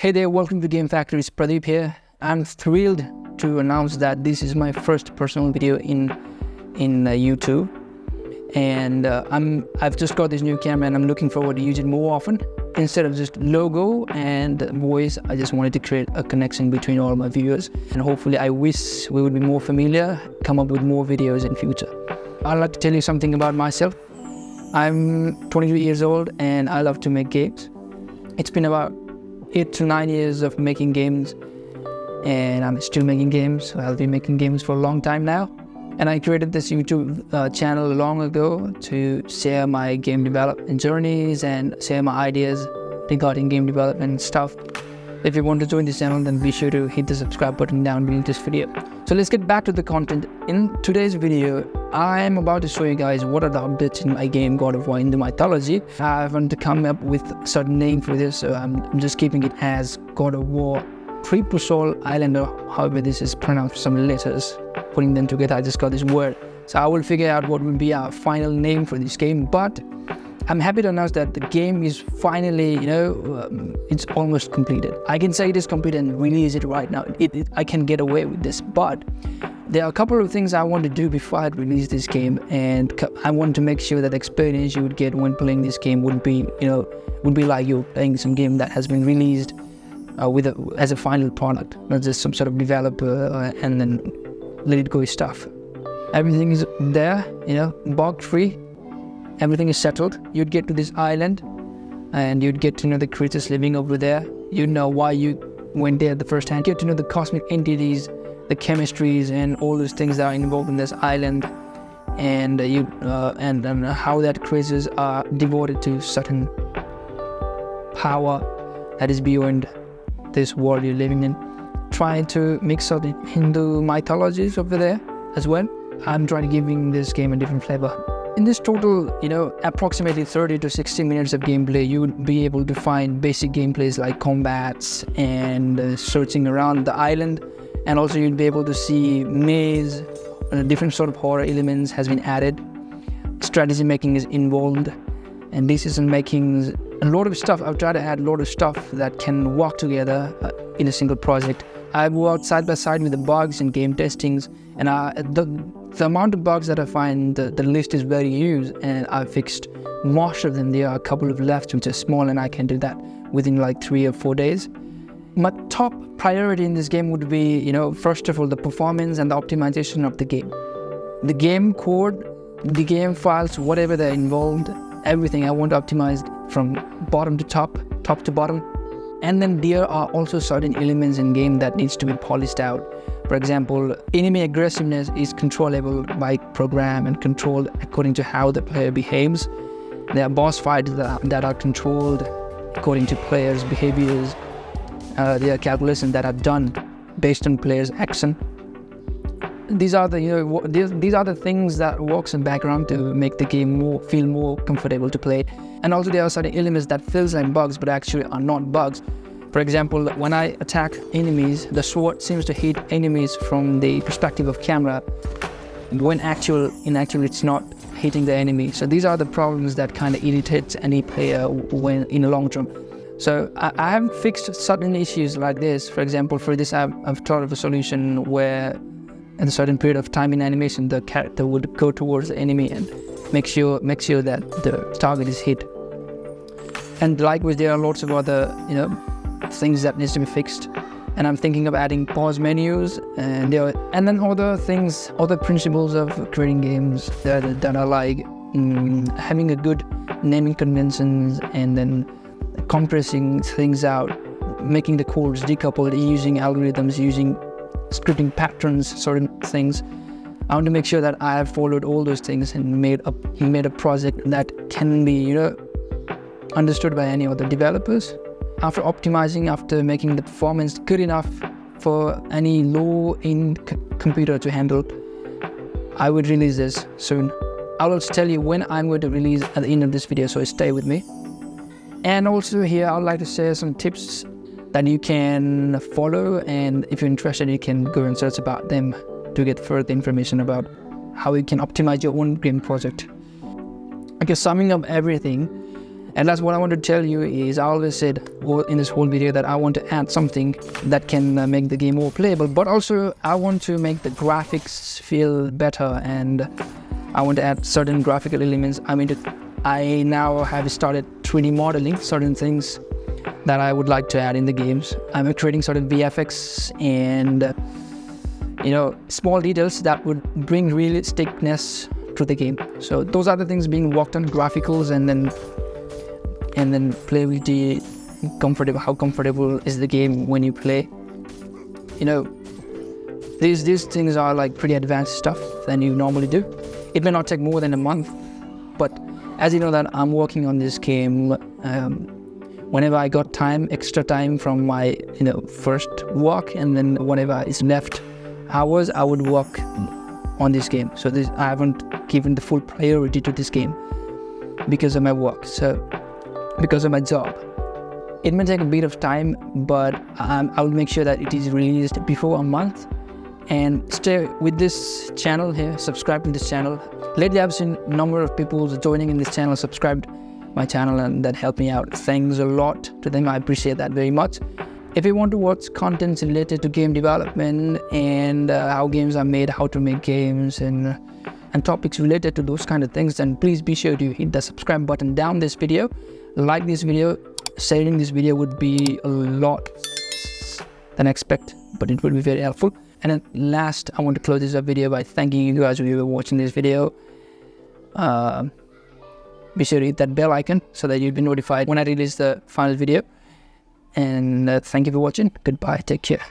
Hey there, welcome to Game Factory's Pradeep here. I'm thrilled to announce that this is my first personal video in YouTube, and I've just got this new camera and I'm looking forward to use it more often. Instead of just logo and voice, I just wanted to create a connection between all my viewers, and hopefully I wish we would be more familiar, come up with more videos in future. I'd like to tell you something about myself. I'm 22 years old and I love to make games. It's been about 8 to 9 years of making games, and I'm still making games. I'll be making games for a long time now. And I created this YouTube channel long ago to share my game development journeys and share my ideas regarding game development stuff. If you want to join this channel, then be sure to hit the subscribe button down below this video. So let's get back to the content. In today's video, I am about to show you guys what are the updates in my game God of War in the mythology. I haven't to come up with a certain name for this, so I'm just keeping it as God of War Triple Soul Island, or however this is pronounced, some letters. Putting them together, I just got this word. So I will figure out what will be our final name for this game, but I'm happy to announce that the game is finally, it's almost completed. I can say it is complete and release it right now. I can get away with this, but there are a couple of things I want to do before I release this game, and I want to make sure that the experience you would get when playing this game would be like you're playing some game that has been released as a final product, not just some sort of developer and then let it go stuff. Everything is there, bug free. Everything is settled. You'd get to this island and you'd get to know the creatures living over there. You'd know why you went there the first time. You get to know the cosmic entities, the chemistries, and all those things that are involved in this island, and how that creatures are devoted to certain power that is beyond this world you're living in. Trying to mix up the Hindu mythologies over there as well. I'm trying to giving this game a different flavor. In this total, approximately 30 to 60 minutes of gameplay, you would be able to find basic gameplays like combats and searching around the island, and also you'd be able to see maze, different sort of horror elements has been added. Strategy making is involved, and decision making, a lot of stuff. I've tried to add a lot of stuff that can work together in a single project. I've worked side by side with the bugs and game testings, and the amount of bugs that I find, the list is very huge, and I've fixed most of them. There are a couple of left which are small, and I can do that within like 3 or 4 days. My top priority in this game would be, first of all, the performance and the optimization of the game. The game code, the game files, whatever they're involved, everything I want to optimize from bottom to top, top to bottom. And then there are also certain elements in game that needs to be polished out. For example, enemy aggressiveness is controllable by program and controlled according to how the player behaves. There are boss fights that are controlled according to players' behaviors. There are calculations that are done based on players' action. These are the things that works in background to make the game feel more comfortable to play. And also there are certain elements that feels like bugs but actually are not bugs. For example, when I attack enemies, the sword seems to hit enemies from the perspective of camera, when in actual it's not hitting the enemy. So these are the problems that kind of irritates any player when in the long term. So I have fixed certain issues like this. For example, for this I've thought of a solution where at a certain period of time in animation, the character would go towards the enemy and make sure that the target is hit. And likewise, there are lots of other things that needs to be fixed. And I'm thinking of adding pause menus and then other things, other principles of creating games that are like having a good naming conventions, and then compressing things out, making the codes decoupled, using algorithms, using scripting patterns, certain things. I want to make sure that I have followed all those things and made a project that can be understood by any other developers. After optimizing, after making the performance good enough for any low-end computer to handle, I would release this soon. I'll also tell you when I'm going to release at the end of this video, so stay with me. And also here I'd like to share some tips that you can follow, and if you're interested you can go and search about them to get further information about how you can optimize your own game project. Okay, summing up everything, And that's what I want to tell you is, I always said in this whole video that I want to add something that can make the game more playable, but also I want to make the graphics feel better, and I want to add certain graphical elements. I now have started 3D modeling certain things that I would like to add in the games. I'm creating certain VFX and small details that would bring realisticness to the game. So those are the things being worked on: graphicals, and then playability, how comfortable is the game when you play. These things are like pretty advanced stuff than you normally do. It may not take more than a month, but as you know that I'm working on this game, whenever I got extra time from my first work, and then whenever is left hours, I would work on this game. So I haven't given the full priority to this game because of my work, because of my job. It may take a bit of time, but I will make sure that it is released before a month. And stay with this channel here, subscribe to this channel. Lately I've seen a number of people joining in this channel, subscribed my channel, and that helped me out. Thanks a lot to them, I appreciate that very much. If you want to watch contents related to game development and how games are made, how to make games, and topics related to those kind of things, then please be sure to hit the subscribe button down this video, like this video. Sharing this video would be a lot than I expect, but it would be very helpful. And at last, I want to close this video by thanking you guys who were watching this video. Be sure to hit that bell icon so that you'll be notified when I release the final video. And thank you for watching. Goodbye. Take care.